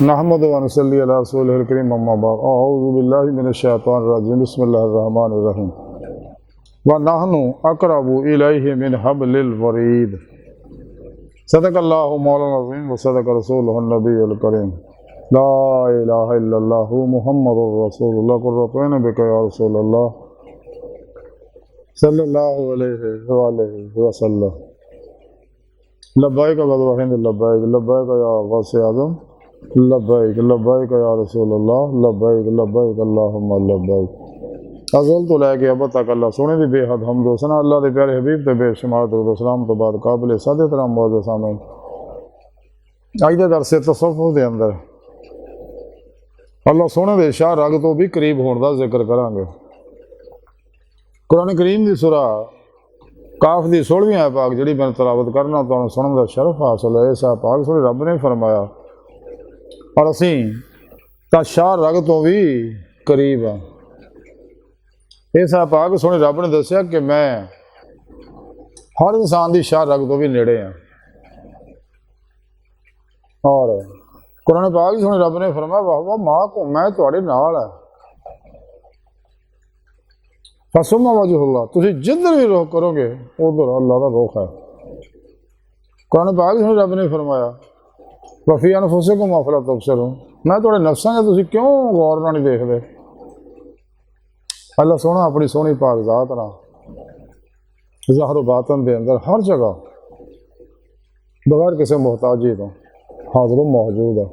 نحمد ونصلی علی رسولہ الکریم اما بعد اعوذ باللہ من الشیطان الرجیم بسم اللہ الرحمن الرحیم وَنَحْنُ أَقْرَبُ إِلَيْهِ مِنْ حَبْلِ الْوَرِيدِ صدق اللہ مولانا العظیم وصدق رسولہ النبی الکریم لا الہ الا اللہ محمد رسول اللہ قرۃ عین بک یا رسول اللہ صلی اللہ علیہ وآلہ وسلم لبیک اللہم لبیک لبیک یا غوث اعظم لبیک لبیک یا رسول اللہ لبیک لبیک اللہم لبیک ازل تو لے کے اب تک اللہ سونے دی بے حد حمد و ثنا اللہ دے پیارے حبیب تے بے شمار درود و سلام تو بعد قابل صد احترام معزز سامعین اج دے درس تصوف دے اندر اللہ سونے دے شاہ رگ تو بھی قریب ہون دا ذکر کران گے۔ قرآن کریم دی سورہ کاف دی 16ویں آیت پاک جڑی میں تلاوت کرنا تو سنن دا شرف حاصل ہے۔ اس آیت پاک سونے رب نے فرمایا اور اسی تا شاہ رگ تو بھی قریب ہیں۔ اس آیت پاک سونے رب نے دسیا کہ میں ہر انسان دی شاہ رگ تو بھی نیڑے ہیں، اور قرآن پاک سونے رب نے فرمایا واہ ماں کو میں تواڈے نال ہے فَثُمَّ وَجْهُ اللَّهِ تسی جدھر بھی رخ کرو گے ادھر اللہ کا رخ ہے۔ قرآن پاک سونے رب نے فرمایا وَفِي أَنفُسِكُمْ أَفَلَا تُبْصِرُونَ میں تواڈے نفساں دے تسی کیوں غور نال نہیں دیکھدے۔ اللہ سونا اپنی سونی پاک ذات نال ظاہر و باطن دے اندر ہر جگہ بغیر کسی محتاجی تو حاضر و موجود ہے۔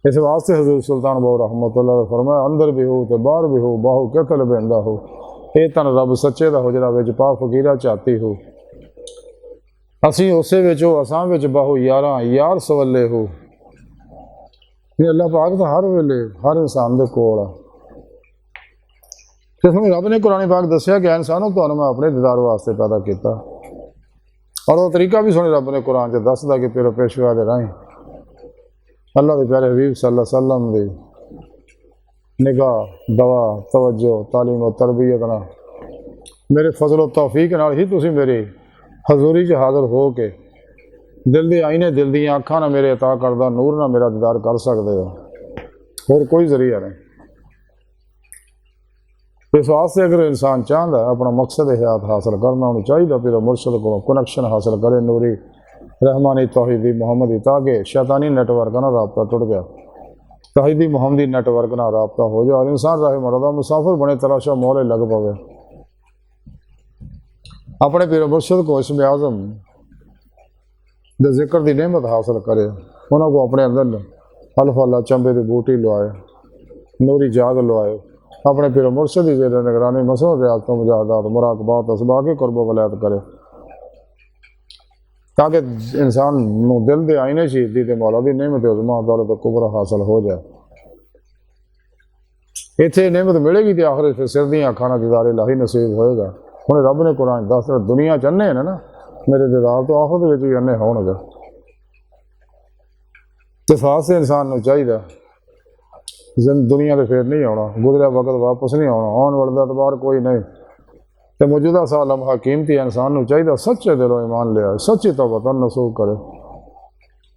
اس واسطے حضور سلطان بہو رحمۃ اللہ نے فرمایا اندر بھی ہو تے باہر بھی ہو باہو کے تل بہندا ہو اے تن رب سچے دا ہو جڑا وچ پا فقیرہ چاہتی ہو اسی اسے وچ ہو اساں وچ باہو یاراں یار سولے ہو۔ یہ اللہ پاک تو ہر ویلے ہر انسان دے کول ہے۔ جس میں رب نے قرآن پاک دسیا کہ انسانوں تو میں اپنے دیدار واسطے پیدا کیتا، اور وہ طریقہ بھی سونے رب نے قرآن سے دسدا کہ پیرو پیشوا دے راہیں اللہ دے پیارے حبیب صلی اللہ علیہ وسلم دی نگاہ دوا توجہ تعلیم و تربیت نال میرے فضل و توفیق نال ہی تسی میری حضوری چ حاضر ہو کے دل دے آئینے دل دی آنکھاں نہ میرے عطا کردہ نور نہ میرا دیدار کر سکتے ہو، اور کوئی ذریعہ نہیں۔ اس واسطے اگر انسان چاہتا ہے اپنا مقصد حیات حاصل کرنا انہوں چاہیے پھر مرشد کو کنیکشن حاصل کرے نوری رحمانی توحیدی محمدی، تاکہ شیطانی نیٹ ورک نہ رابطہ ٹوٹ گیا توحیدی محمدی نیٹ ورک نہ رابطہ ہو جائے اور انسان راہ مرادہ مسافر بنے تلاشا مولے لگ پوے۔ اپنے پیر مرشد کو اسم اعظم دے ذکر دی نعمت حاصل کرے، انہوں کو اپنے اندر الف اللہ چمبے دی بوٹی لوائے نوری جاگ لوائے، اپنے پیر مرشد دی زیر نگرانی مسئلہ ریاضتوں مجاہدات مراقبات اسباقی قرب و ولایت کرے، تاکہ انسان نو دل دے آئینے شہیدی تے مولا دی نعمت عظمہ دولت کبرا حاصل ہو جائے۔ اتنے نعمت ملے گی تے آخر پھر سر دیاں کھانا دیدار الہی نصیب ہوئے گا۔ ہن رب نے قرآن دس دنیا چنے نا میرے دیدار تو آخر دے وچ بھی انے ہون گے۔ اتفاق سے انسان نو چاہیے دنیا تے پھر نہیں آنا، گزریا وقت واپس نہیں آنا، آن والا اعتبار کوئی نہیں، تو موجودہ سا لمحہ قیمتی انسان نو چاہیے سچے دل و ایمان لے آئے، سچی توبہ نصوب کرے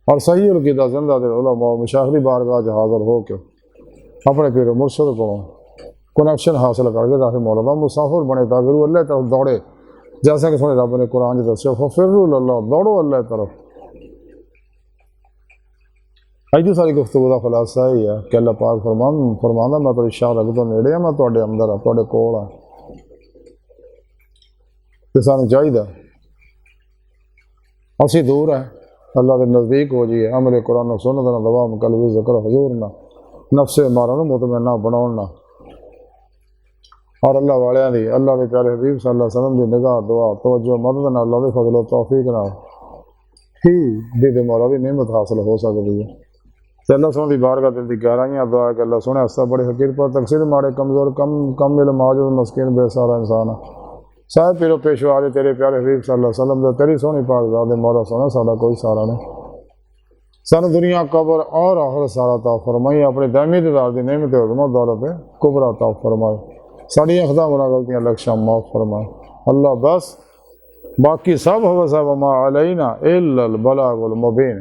اور صحیح القیدہ زندہ دل علماء مشاہدی بارگاہ حاضر ہو کے اپنے پیر مرشد کو کنیکشن حاصل کر کے راہ مولا مسافر بنے تاکہ وہ اللہ طرف دوڑے، جیسا کہ سونے رب نے قرآن سے دسیا ففروا اللہ دوڑو اللہ طرف۔ اج دی ساری گفتگو کا خلاصہ ہی ہے کہ اللہ پاک فرماندا میں تیری شاہ رگ تو نیڑے ہاں، میں تواڈے اندر ہاں، تواڈے کول ہاں۔ تے سانوں چاہیے اسی دور ہیں اللہ کے نزدیک ہو جائیے، عمل قرآن و سنت نال دوام قلبی ذکر حضور نہ نفس مارا نو مطمئنہ بناؤن نہ، اور اللہ والیاں دی اللہ کے پیارے حبیب صلی اللہ علیہ وسلم دی نگاہ دعا توجہ مدد نال اللہ دے فضل و توفیق نال ہی دے مولا دی نعمت حاصل ہو سکتی ہے۔ تے اللہ سونے دی بارگاہ دل دی گہرائیاں دعا ہے کہ اللہ سونے ہستا بڑے حقیر پر تقصیر ماڑے کمزور کم علم عاجز مسکین بے سارا انسان ہے، صاحب پیرو پیشوا دے تیرے پیارے حبیب صلی اللہ علیہ وسلم دے تیری سونی پاک ذات دے مولا سونا ساڈا کوئی سارا نہیں، سانو دنیا قبر اور آخرت سارا عطا فرمائی، اپنے دائمی دیدار دی نعمت عظمہ دولت کبرا عطا فرمائے، ساڈیاں خطا گناہ غلطیاں لکشاں معاف فرمائے اللہ، بس باقی سب ہو سب ما علینا الا البلاغ المبین۔